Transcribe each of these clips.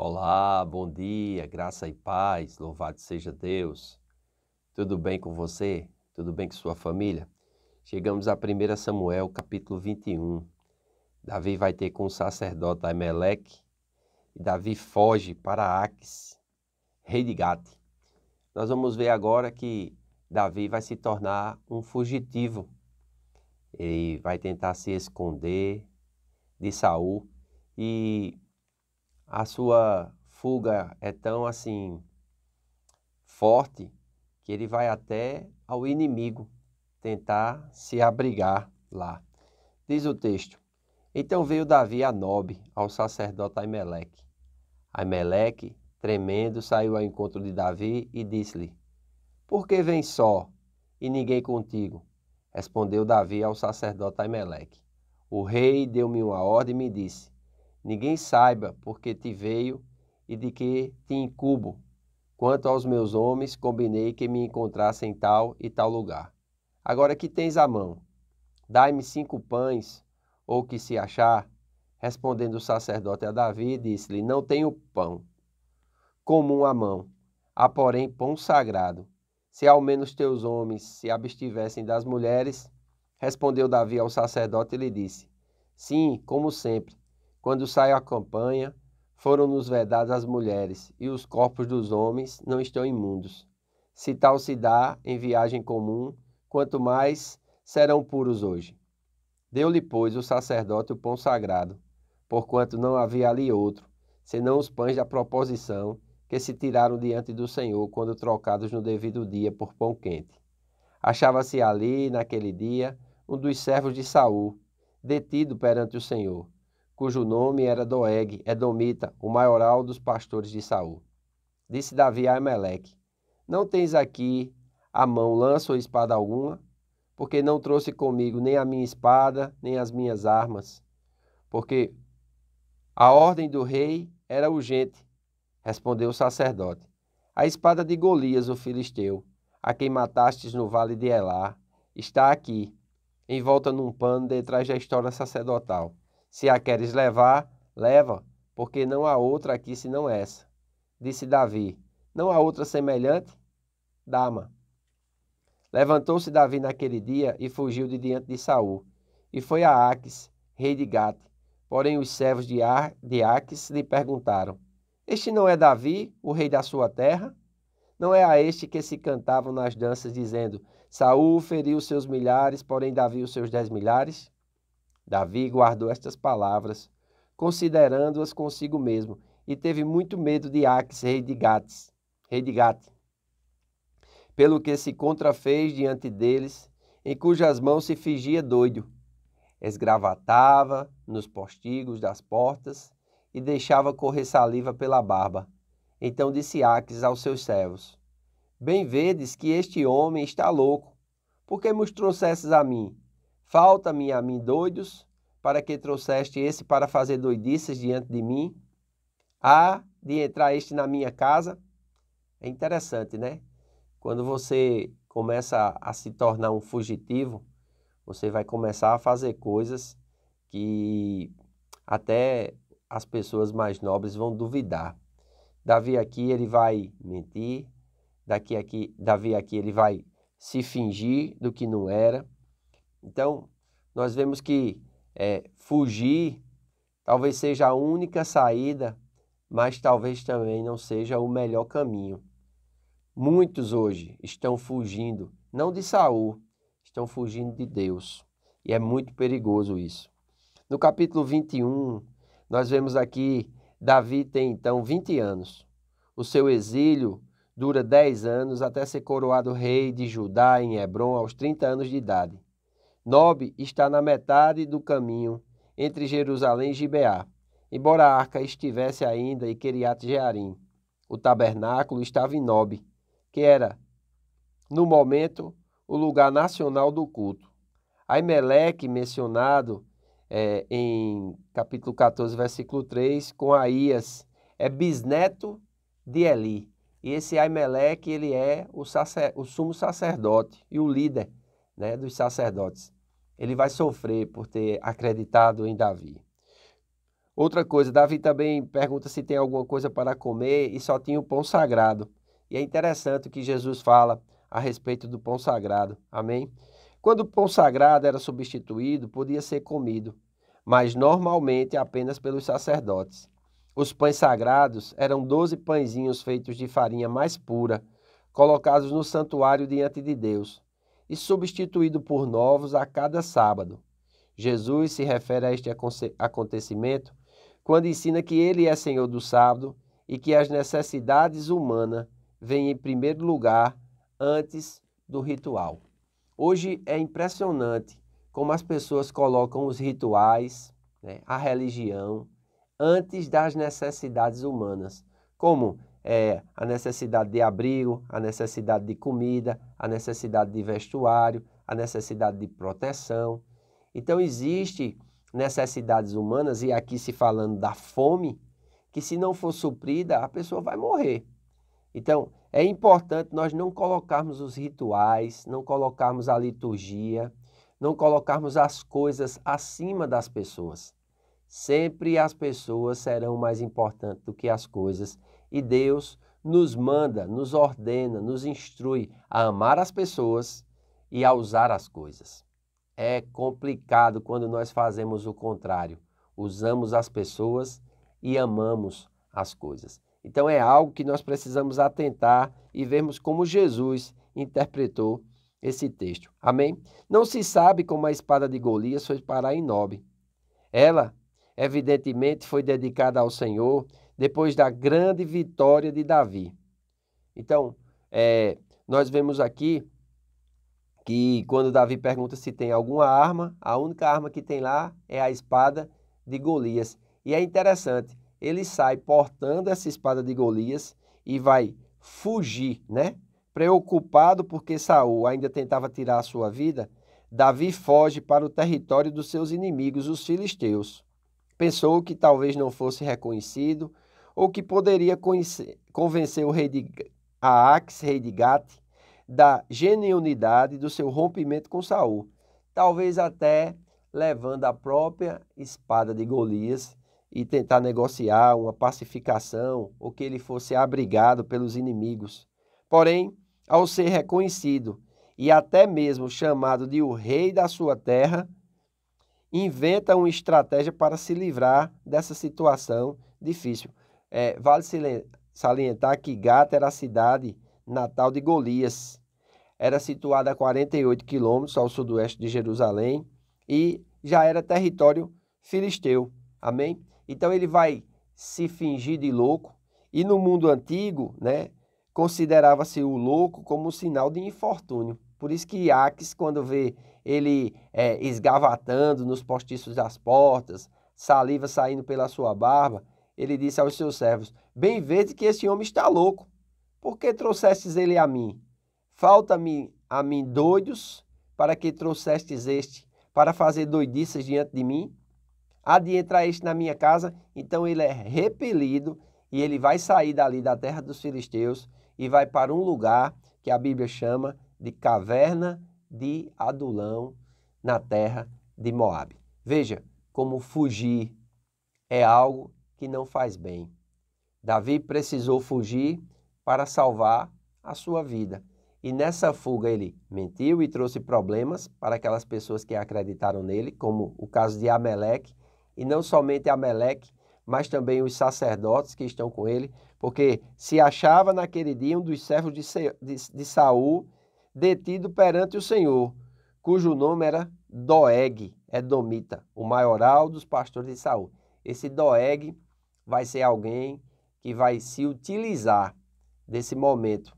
Olá, bom dia, graça e paz, louvado seja Deus. Tudo bem com você? Tudo bem com sua família? Chegamos a 1 Samuel, capítulo 21. Davi vai ter com o sacerdote Aimeleque e Davi foge para Aques, rei de Gate. Nós vamos ver agora que Davi vai se tornar um fugitivo. Ele vai tentar se esconder de Saul e a sua fuga é tão assim forte que ele vai até ao inimigo tentar se abrigar lá. Diz o texto: Então veio Davi a Nobe, ao sacerdote Aimeleque. Aimeleque, tremendo, saiu ao encontro de Davi e disse-lhe: Por que vens só e ninguém contigo? Respondeu Davi ao sacerdote Aimeleque: O rei deu-me uma ordem e me disse: Ninguém saiba por que te veio e de que te incubo. Quanto aos meus homens, combinei que me encontrassem em tal e tal lugar. Agora que tens à mão, dai-me 5 pães, ou que se achar. Respondendo o sacerdote a Davi, disse-lhe: Não tenho pão comum à mão, há porém pão sagrado. Se ao menos teus homens se abstivessem das mulheres. Respondeu Davi ao sacerdote e lhe disse: Sim, como sempre, quando saio à campanha, foram-nos vedadas as mulheres, e os corpos dos homens não estão imundos. Se tal se dá em viagem comum, quanto mais serão puros hoje. Deu-lhe, pois, o sacerdote o pão sagrado, porquanto não havia ali outro, senão os pães da proposição, que se tiraram diante do Senhor, quando trocados no devido dia por pão quente. Achava-se ali, naquele dia, um dos servos de Saul, detido perante o Senhor, cujo nome era Doeg, edomita, o maioral dos pastores de Saul. Disse Davi a Aimeleque: Não tens aqui à mão lança ou espada alguma? Porque não trouxe comigo nem a minha espada, nem as minhas armas. Porque a ordem do rei era urgente. Respondeu o sacerdote: A espada de Golias, o filisteu, a quem matastes no vale de Elá, está aqui, envolta num pano detrás da história sacerdotal. Se a queres levar, leva, porque não há outra aqui senão essa. Disse Davi: Não há outra semelhante? Dá-ma. Levantou-se Davi naquele dia e fugiu de diante de Saul, e foi a Aques, rei de Gate. Porém os servos de Aques lhe perguntaram: Este não é Davi, o rei da sua terra? Não é a este que se cantavam nas danças, dizendo: Saul feriu seus milhares, porém Davi os seus 10 milhares? Davi guardou estas palavras, considerando-as consigo mesmo, e teve muito medo de Aques, rei de Gate, pelo que se contrafez diante deles, em cujas mãos se fingia doido. Esgravatava nos postigos das portas e deixava correr saliva pela barba. Então disse Aques aos seus servos: Bem vedes que este homem está louco. Por que nos trouxestes a mim? Falta-me a mim doidos, para que trouxeste esse para fazer doidices diante de mim? Há de entrar este na minha casa? É interessante, né? Quando você começa a se tornar um fugitivo, você vai começar a fazer coisas que até as pessoas mais nobres vão duvidar. Davi aqui ele vai mentir, Davi aqui ele vai se fingir do que não era. Então, nós vemos que fugir talvez seja a única saída, mas talvez também não seja o melhor caminho. Muitos hoje estão fugindo, não de Saul, estão fugindo de Deus. E é muito perigoso isso. No capítulo 21, nós vemos aqui, Davi tem então 20 anos. O seu exílio dura 10 anos até ser coroado rei de Judá em Hebrom aos 30 anos de idade. Nobe está na metade do caminho entre Jerusalém e Gibeá, embora a arca estivesse ainda em Quiriat-Jearim. O tabernáculo estava em Nobe, que era, no momento, o lugar nacional do culto. Aimeleque, mencionado em capítulo 14, versículo 3, com Aías, é bisneto de Eli. E esse Aimeleque, ele é o sumo sacerdote e o líder, né, dos sacerdotes. Ele vai sofrer por ter acreditado em Davi. Outra coisa, Davi também pergunta se tem alguma coisa para comer e só tinha o pão sagrado. E é interessante o que Jesus fala a respeito do pão sagrado. Amém? Quando o pão sagrado era substituído, podia ser comido, mas normalmente apenas pelos sacerdotes. Os pães sagrados eram 12 pãezinhos feitos de farinha mais pura, colocados no santuário diante de Deus, e substituído por novos a cada sábado. Jesus se refere a este acontecimento quando ensina que ele é Senhor do sábado e que as necessidades humanas vêm em primeiro lugar antes do ritual. Hoje é impressionante como as pessoas colocam os rituais, né, a religião, antes das necessidades humanas, como a necessidade de abrigo, a necessidade de comida, a necessidade de vestuário, a necessidade de proteção. Então, existem necessidades humanas, e aqui se falando da fome, que se não for suprida, a pessoa vai morrer. Então, é importante nós não colocarmos os rituais, não colocarmos a liturgia, não colocarmos as coisas acima das pessoas. Sempre as pessoas serão mais importantes do que as coisas, e Deus nos manda, nos ordena, nos instrui a amar as pessoas e a usar as coisas. É complicado quando nós fazemos o contrário, usamos as pessoas e amamos as coisas. Então é algo que nós precisamos atentar e vermos como Jesus interpretou esse texto. Amém? Não se sabe como a espada de Golias foi parar em Nob. Ela, evidentemente, foi dedicada ao Senhor depois da grande vitória de Davi. Então, nós vemos aqui que quando Davi pergunta se tem alguma arma, a única arma que tem lá é a espada de Golias. E é interessante, ele sai portando essa espada de Golias e vai fugir, né? Preocupado porque Saul ainda tentava tirar a sua vida, Davi foge para o território dos seus inimigos, os filisteus. Pensou que talvez não fosse reconhecido ou que poderia convencer o rei de Aax, rei de Gate, da genuinidade do seu rompimento com Saul, talvez até levando a própria espada de Golias e tentar negociar uma pacificação ou que ele fosse abrigado pelos inimigos. Porém, ao ser reconhecido e até mesmo chamado de o rei da sua terra, inventa uma estratégia para se livrar dessa situação difícil. Vale salientar que Gata era a cidade natal de Golias. Era situada a 48 quilômetros ao sudoeste de Jerusalém e já era território filisteu. Amém? Então ele vai se fingir de louco e no mundo antigo, né, considerava-se o louco como um sinal de infortúnio. Por isso que Iaques, quando vê ele esgavatando nos postiços das portas, saliva saindo pela sua barba, ele disse aos seus servos: bem vede que esse homem está louco. Por que trouxestes ele a mim? Falta-me a mim doidos para que trouxestes este para fazer doidices diante de mim? Há de entrar este na minha casa? Então ele é repelido e ele vai sair dali da terra dos filisteus e vai para um lugar que a Bíblia chama de caverna de Adulão, na terra de Moabe. Veja como fugir é algo que não faz bem. Davi precisou fugir para salvar a sua vida. E nessa fuga ele mentiu e trouxe problemas para aquelas pessoas que acreditaram nele, como o caso de Ameleque, e não somente Ameleque, mas também os sacerdotes que estão com ele, porque se achava naquele dia um dos servos de Saul detido perante o Senhor, cujo nome era Doeg, edomita, o maioral dos pastores de Saul. Esse Doeg vai ser alguém que vai se utilizar desse momento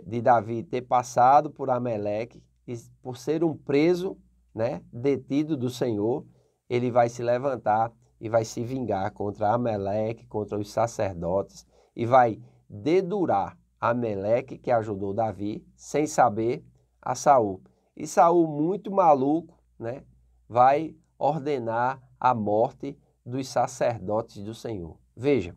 de Davi ter passado por Ameleque, e por ser um preso, né, detido do Senhor, ele vai se levantar e vai se vingar contra Ameleque, contra os sacerdotes, e vai dedurar Ameleque, que ajudou Davi, sem saber, a Saul. E Saul, muito maluco, né, vai ordenar a morte dos sacerdotes do Senhor. Veja,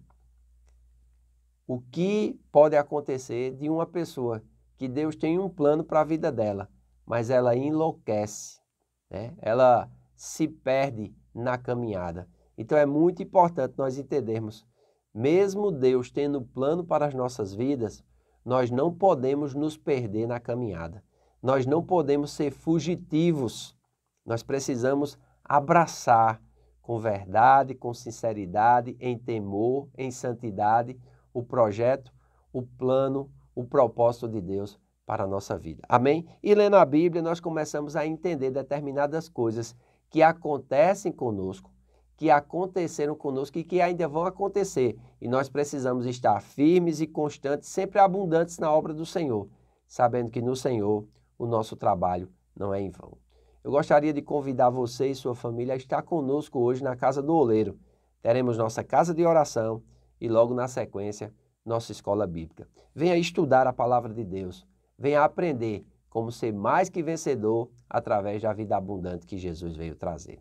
o que pode acontecer de uma pessoa que Deus tem um plano para a vida dela, mas ela enlouquece, né? Ela se perde na caminhada. Então é muito importante nós entendermos, mesmo Deus tendo plano para as nossas vidas, nós não podemos nos perder na caminhada. Nós não podemos ser fugitivos. Nós precisamos abraçar com verdade, com sinceridade, em temor, em santidade, o projeto, o plano, o propósito de Deus para a nossa vida. Amém? E lendo a Bíblia, nós começamos a entender determinadas coisas que acontecem conosco, que aconteceram conosco e que ainda vão acontecer. E nós precisamos estar firmes e constantes, sempre abundantes na obra do Senhor, sabendo que no Senhor o nosso trabalho não é em vão. Eu gostaria de convidar você e sua família a estar conosco hoje na Casa do Oleiro. Teremos nossa casa de oração e logo na sequência, nossa escola bíblica. Venha estudar a palavra de Deus. Venha aprender como ser mais que vencedor através da vida abundante que Jesus veio trazer.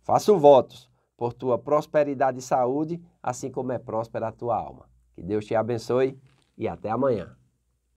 Faço votos por tua prosperidade e saúde, assim como é próspera a tua alma. Que Deus te abençoe e até amanhã.